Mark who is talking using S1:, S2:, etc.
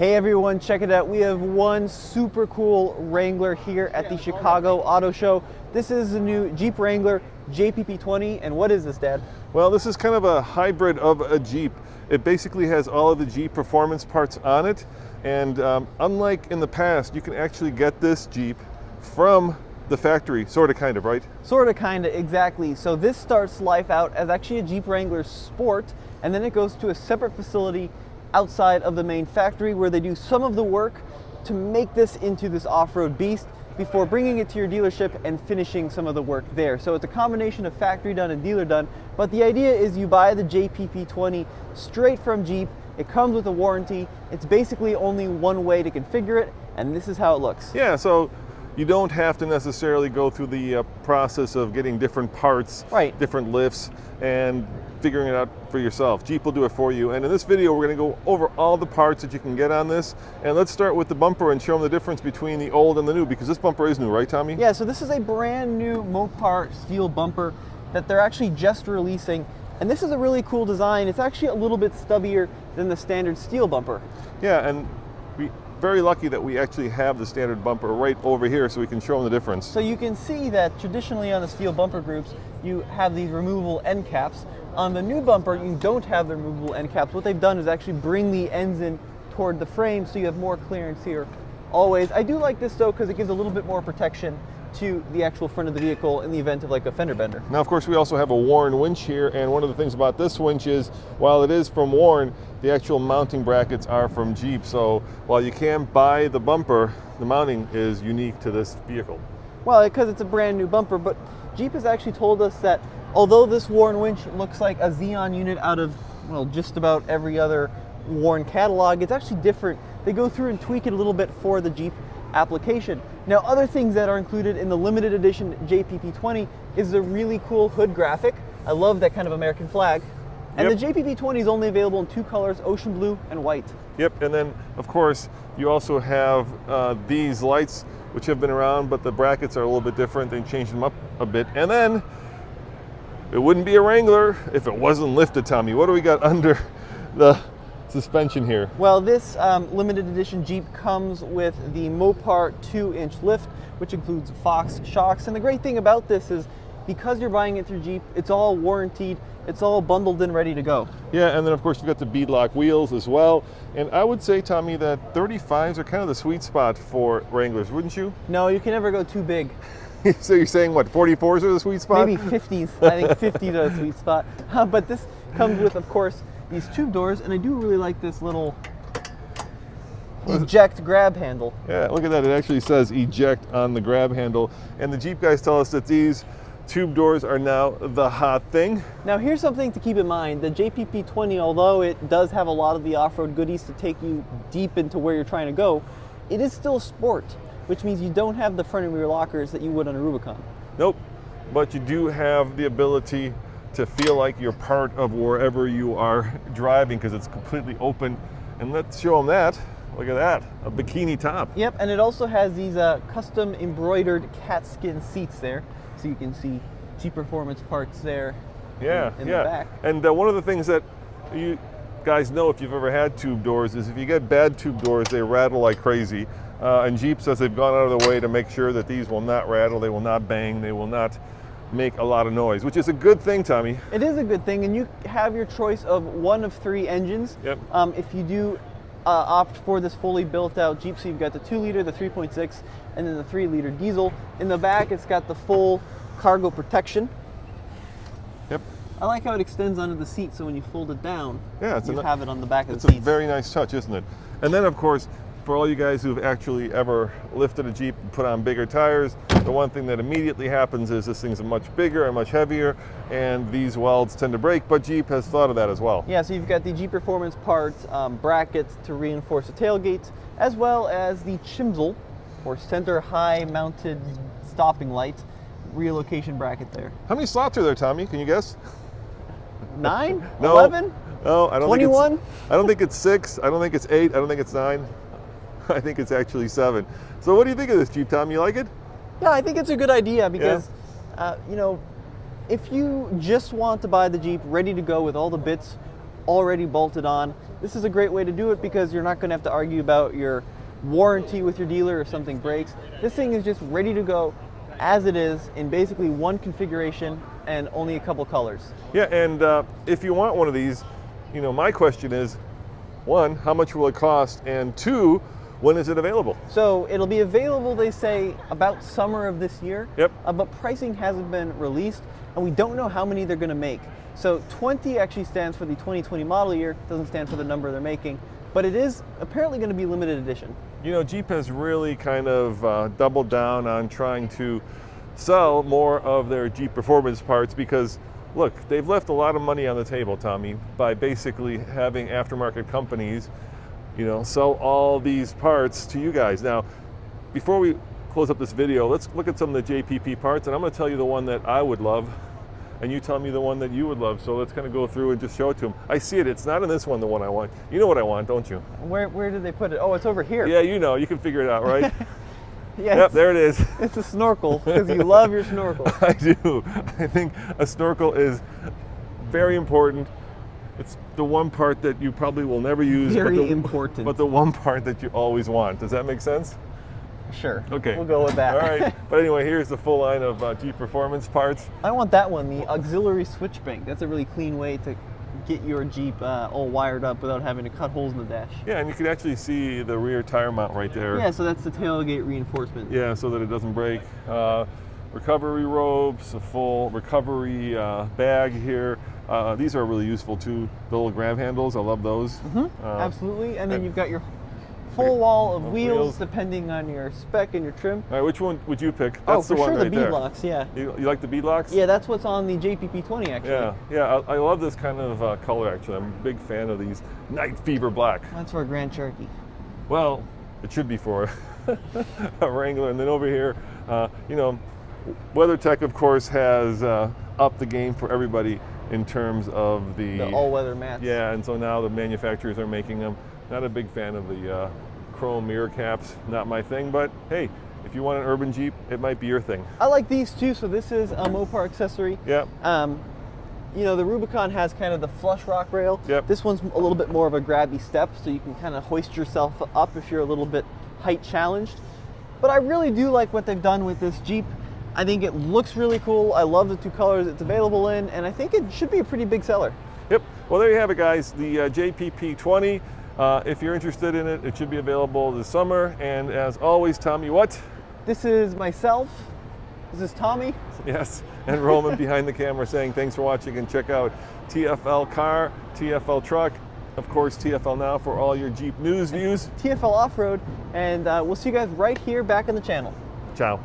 S1: Hey everyone, check it out. We have one super cool Wrangler here at the Chicago Auto Show. This is the new Jeep Wrangler JPP 20, and what is this, Dad?
S2: Well, this is kind of a hybrid of a Jeep. It basically has all of the Jeep performance parts on it, and unlike in the past, you can actually get this Jeep from the factory, sort of, kind of, right?
S1: Sort of, kind of, exactly. So this starts life out as actually a Jeep Wrangler Sport, and then it goes to a separate facility outside of the main factory where they do some of the work to make this into this off-road beast before bringing it to your dealership and finishing some of the work there. So it's a combination of factory done and dealer done, but the idea is you buy the JPP 20 straight from Jeep. It comes with a warranty. It's basically only one way to configure it, and this is how it looks.
S2: Yeah, so you don't have to necessarily go through the process of getting different parts,
S1: right,
S2: different lifts, and figuring it out for yourself. Jeep will do it for you. And in this video, we're going to go over all the parts that you can get on this. And let's start with the bumper and show them the difference between the old and the new, because this bumper is new, right, Tommy?
S1: Yeah, so this is a brand new Mopar steel bumper that they're actually just releasing. And this is a really cool design. It's actually a little bit stubbier than the standard steel bumper.
S2: Yeah, and we're very lucky that we actually have the standard bumper right over here so we can show them the difference.
S1: So you can see that traditionally on the steel bumper groups, you have these removable end caps. On the new bumper, you don't have the removable end caps. What they've done is actually bring the ends in toward the frame so you have more clearance here always. I do like this though because it gives a little bit more protection to the actual front of the vehicle in the event of like a fender bender.
S2: Now, of course, we also have a Warn winch here, and one of the things about this winch is while it is from Warn, the actual mounting brackets are from Jeep. So while you can buy the bumper, the mounting is unique to this vehicle.
S1: Well, because it's a brand new bumper, but Jeep has actually told us that although this Warn winch looks like a Xeon unit out of, well, just about every other Warn catalog, it's actually different. They go through and tweak it a little bit for the Jeep application. Now, other things that are included in the limited edition JPP 20 is a really cool hood graphic. I love that kind of American flag. And
S2: Yep.
S1: the JPP 20 is only available in two colors, ocean blue and white.
S2: Yep, and then, of course, you also have these lights, which have been around, but the brackets are a little bit different. They changed them up a bit. And then, it wouldn't be a Wrangler if it wasn't lifted, Tommy. What do we got under the suspension here?
S1: Well, this limited edition Jeep comes with the Mopar 2-inch lift, which includes Fox shocks. And the great thing about this is because you're buying it through Jeep, it's all warranted, it's all bundled in, ready to go.
S2: Yeah, and then of course you've got the beadlock wheels as well. And I would say, Tommy, that 35s are kind of the sweet spot for Wranglers, wouldn't you?
S1: No, you can never go too big.
S2: So you're saying what, 44s are the sweet spot?
S1: Maybe 50s. I think 50s are the sweet spot. But this comes with, of course, these tube doors, and I do really like this little eject grab handle.
S2: Yeah, look at that. It actually says eject on the grab handle. And the Jeep guys tell us that these tube doors are now the hot thing.
S1: Now, here's something to keep in mind. The JPP 20, although it does have a lot of the off-road goodies to take you deep into where you're trying to go, it is still sport, which means you don't have the front and rear lockers that you would on a Rubicon.
S2: Nope, but you do have the ability to feel like you're part of wherever you are driving because it's completely open. And let's show them that. Look at that, a bikini top.
S1: Yep, and it also has these custom embroidered cat skin seats there, so you can see Jeep Performance parts there in the back.
S2: And one of the things that you guys know if you've ever had tube doors is if you get bad tube doors, they rattle like crazy. And Jeep says they've gone out of their way to make sure that these will not rattle, they will not bang, they will not make a lot of noise, which is a good thing, Tommy.
S1: It is a good thing, and you have your choice of one of three engines.
S2: Yep.
S1: If you do opt for this fully built out Jeep, so you've got the 2-liter, the 3.6, and then the 3-liter diesel. In the back, it's got the full cargo protection.
S2: Yep.
S1: I like how it extends onto the seat, so when you fold it down, you have it on the back of the seat.
S2: It's a very nice touch, isn't it? And then, of course, for all you guys who've actually ever lifted a Jeep and put on bigger tires, the one thing that immediately happens is this thing's much bigger and much heavier, and these welds tend to break, but Jeep has thought of that as well.
S1: Yeah, so you've got the Jeep Performance parts, brackets to reinforce the tailgate, as well as the Chimsel, or center high mounted stopping light, relocation bracket there.
S2: How many slots are there, Tommy? Can you guess?
S1: 9?
S2: No.
S1: 11?
S2: No, I don't
S1: 21?
S2: think it's, I don't think it's 6. I don't think it's 8. I don't think it's 9. I think it's actually 7. So what do you think of this Jeep, Tom? You like it?
S1: Yeah, I think it's a good idea because, you know, if you just want to buy the Jeep ready to go with all the bits, already bolted on. This is a great way to do it because you're not going to have to argue about your warranty with your dealer if something breaks. This thing is just ready to go as it is in basically one configuration and only a couple colors.
S2: Yeah, and if you want one of these, you know, my question is, one, how much will it cost? And two, when is it available?
S1: So it'll be available, they say, about summer of this year.
S2: Yep.
S1: But pricing hasn't been released, and we don't know how many they're going to make. So 20 actually stands for the 2020 model year, doesn't stand for the number they're making, but it is apparently going to be limited edition.
S2: You know, Jeep has really kind of doubled down on trying to sell more of their Jeep performance parts because, look, they've left a lot of money on the table, Tommy, by basically having aftermarket companies, you know, sell all these parts to you guys. Now, before we close up this video, let's look at some of the JPP parts, and I'm going to tell you the one that I would love, and you tell me the one that you would love. So let's kind of go through and just show it to them. I see it. It's not in this one, the one I want. You know what I want, don't you?
S1: Where did they put it? Oh, it's over here.
S2: Yeah, you know. You can figure it out, right?
S1: Yes.
S2: Yep, there it is.
S1: It's a snorkel, because you love your snorkel.
S2: I do. I think a snorkel is very important. It's the one part that you probably will never use.
S1: Very important.
S2: But the one part that you always want. Does that make sense?
S1: Sure.
S2: Okay.
S1: We'll go with that.
S2: All right. But anyway, here's the full line of Jeep performance parts.
S1: I want that one, the auxiliary switch bank. That's a really clean way to get your Jeep all wired up without having to cut holes in the dash.
S2: Yeah, and you can actually see the rear tire mount right there.
S1: Yeah, so that's the tailgate reinforcement.
S2: Yeah, so that it doesn't break. Recovery ropes, a full recovery bag here. These are really useful too. The little grab handles, I love those.
S1: Absolutely, and then you've got your full wall of wheels depending on your spec and your trim.
S2: All right, which one would you pick?
S1: Oh,
S2: That's
S1: for
S2: the one
S1: sure,
S2: right
S1: the
S2: there.
S1: beadlocks, yeah.
S2: You like the beadlocks?
S1: Yeah, that's what's on the JPP 20 actually.
S2: Yeah, I love this kind of color actually. I'm a big fan of these Night Fever Black.
S1: That's for a Grand Cherokee.
S2: Well, it should be for a Wrangler. And then over here, you know, WeatherTech of course has upped the game for everybody in terms of the
S1: all-weather mats.
S2: Yeah, and so now the manufacturers are making them. Not a big fan of the chrome mirror caps, not my thing, but hey, if you want an urban Jeep, it might be your thing.
S1: I like these too, so this is a Mopar accessory.
S2: Yeah.
S1: You know, the Rubicon has kind of the flush rock rail.
S2: Yep.
S1: This one's a little bit more of a grabby step, so you can kind of hoist yourself up if you're a little bit height challenged. But I really do like what they've done with this Jeep. I think it looks really cool. I love the two colors it's available in, and I think it should be a pretty big seller.
S2: Yep. Well, there you have it, guys. The JPP 20. If you're interested in it, it should be available this summer. And as always, Tommy, what?
S1: This is myself. This is Tommy.
S2: Yes, and Roman behind the camera saying thanks for watching, and check out TFL Car, TFL Truck, of course TFL Now for all your Jeep news views.
S1: TFL Off-Road, and we'll see you guys right here back in the channel.
S2: Ciao.